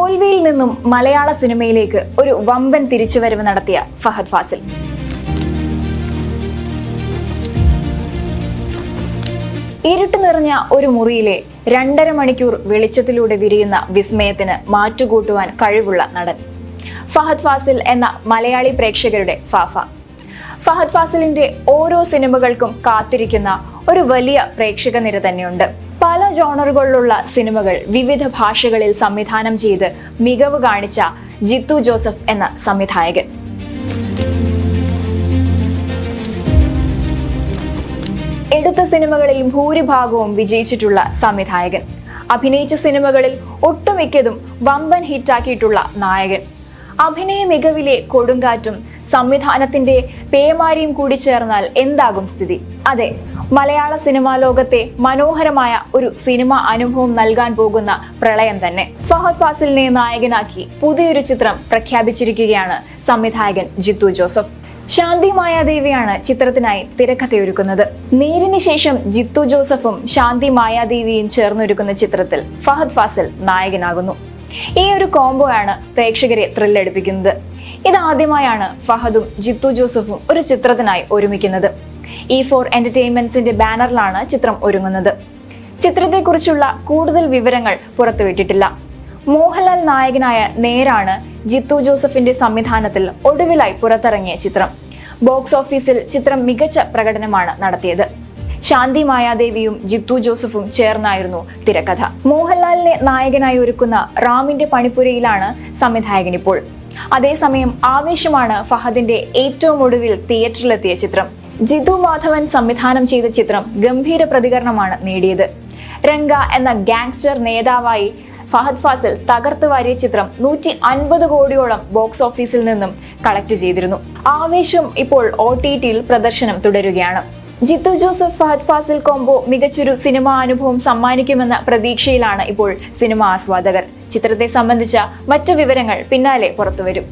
തോൽവിയിൽ നിന്നും മലയാള സിനിമയിലേക്ക് ഒരു വമ്പൻ തിരിച്ചുവരവ് നടത്തിയ ഫഹദ് ഫാസിൽ. ഇരുട്ട് നിറഞ്ഞ ഒരു മുറിയിലെ 2.5 മണിക്കൂർ വെളിച്ചത്തിലൂടെ വിരിയുന്ന വിസ്മയത്തിന് മാറ്റുകൂട്ടുവാൻ കഴിവുള്ള നടൻ ഫഹദ് ഫാസിൽ എന്ന മലയാളി പ്രേക്ഷകരുടെ ഫാഫ. ഫഹദ് ഫാസിലിന്റെ ഓരോ സിനിമകൾക്കും കാത്തിരിക്കുന്ന ഒരു വലിയ പ്രേക്ഷക നിര തന്നെയുണ്ട്. പല ജോണറുകളിലുള്ള സിനിമകൾ വിവിധ ഭാഷകളിൽ സംവിധാനം ചെയ്ത് മികവ് കാണിച്ച ജിത്തു ജോസഫ് എന്ന സംവിധായകൻ. എടുത്ത സിനിമകളിൽ ഭൂരിഭാഗവും വിജയിച്ചിട്ടുള്ള സംവിധായകൻ. അഭിനയിച്ച സിനിമകളിൽ ഒട്ടുമിക്കതും വമ്പൻ ഹിറ്റാക്കിയിട്ടുള്ള നായകൻ. അഭിനയ മികവിലെ കൊടുങ്കാറ്റും സംവിധാനത്തിന്റെ പേമാരിയും കൂടി ചേർന്നാൽ എന്താകും സ്ഥിതി? അതെ, മലയാള സിനിമാ ലോകത്തെ മനോഹരമായ ഒരു സിനിമ അനുഭവം നൽകാൻ പോകുന്ന പ്രളയം തന്നെ. ഫഹദ് ഫാസിലിനെ നായകനാക്കി പുതിയൊരു ചിത്രം പ്രഖ്യാപിച്ചിരിക്കുകയാണ് സംവിധായകൻ ജിത്തു ജോസഫ്. ശാന്തി മായാദേവിയാണ് ചിത്രത്തിനായി തിരക്കഥയൊരുക്കുന്നത്. നേരിന് ശേഷം ജിത്തു ജോസഫും ശാന്തി മായാദേവിയും ചേർന്നൊരുക്കുന്ന ചിത്രത്തിൽ ഫഹദ് ഫാസിൽ നായകനാകുന്നു. ഈ ഒരു കോംബോയാണ് പ്രേക്ഷകരെ ത്രില്ലടിപ്പിക്കുന്നത്. ഇതാദ്യമായാണ് ഫഹദും ജിത്തു ജോസഫും ഒരു ചിത്രത്തിനായി ഒരുമിക്കുന്നത്. E4 എന്റർടൈൻമെന്റ്സിന്റെ ബാനറിലാണ് ചിത്രം ഒരുങ്ങുന്നത്. ചിത്രത്തെക്കുറിച്ചുള്ള കൂടുതൽ വിവരങ്ങൾ പുറത്തുവിട്ടിട്ടില്ല. മോഹൻലാൽ നായകനായ നേരാണ് ജിത്തു ജോസഫിന്റെ സംവിധാനത്തിൽ ഒടുവിലായി പുറത്തിറങ്ങിയ ചിത്രം. ബോക്സ് ഓഫീസിൽ ചിത്രം മികച്ച പ്രകടനമാണ് നടത്തിയത്. ശാന്തി മായാദേവിയും ജിത്തു ജോസഫും ചേർന്നായിരുന്നു തിരക്കഥ. മോഹൻലാലിനെ നായകനായി ഒരുക്കുന്ന റാമിന്റെ പണിപ്പുരയിലാണ് സംവിധായകൻ ഇപ്പോൾ. അതേസമയം ആവേശമാണ് ഫഹദിന്റെ ഏറ്റവും ഒടുവിൽ തിയേറ്ററിലെത്തിയ ചിത്രം. ജിത്തു മാധവൻ സംവിധാനം ചെയ്ത ചിത്രം ഗംഭീര പ്രതികരണമാണ് നേടിയത്. രംഗ എന്ന ഗാങ്സ്റ്റർ നേതാവായി ഫഹദ് ഫാസിൽ തകർത്തു വാരിയ ചിത്രം 150 കോടിയോളം ബോക്സ് ഓഫീസിൽ നിന്നും കളക്ട് ചെയ്തിരുന്നു. ആവേശം ഇപ്പോൾ OTTയിൽ പ്രദർശനം തുടരുകയാണ്. ജിത്തു ജോസഫ് ഫഹദ് ഫാസിൽ കോംബോ മികച്ചൊരു സിനിമാ അനുഭവം സമ്മാനിക്കുമെന്ന പ്രതീക്ഷയിലാണ് ഇപ്പോൾ സിനിമാ ആസ്വാദകർ. ചിത്രത്തെ സംബന്ധിച്ച മറ്റു വിവരങ്ങൾ പിന്നാലെ പുറത്തുവരും.